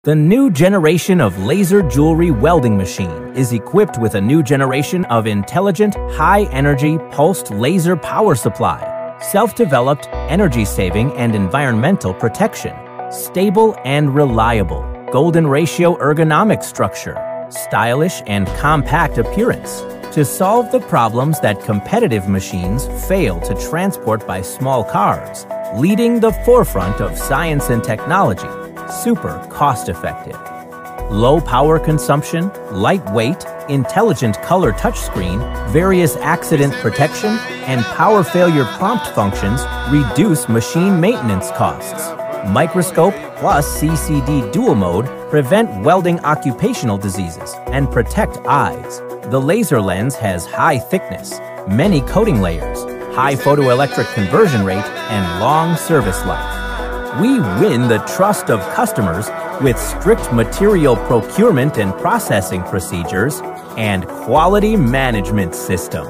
The new generation of laser jewelry welding machine is equipped with a new generation of intelligent, high-energy pulsed laser power supply, self-developed, energy-saving and environmental protection, stable and reliable, golden ratio ergonomic structure, stylish and compact appearance, to solve the problems that competitive machines fail to transport by small cars, leading the forefront of science and technology. Super cost-effective. Low power consumption, lightweight, intelligent color touchscreen, various accident protection, and power failure prompt functions reduce machine maintenance costs. Microscope plus CCD dual mode prevent welding occupational diseases and protect eyes. The laser lens has high thickness, many coating layers, high photoelectric conversion rate, and long service life. We win the trust of customers with strict material procurement and processing procedures and quality management system.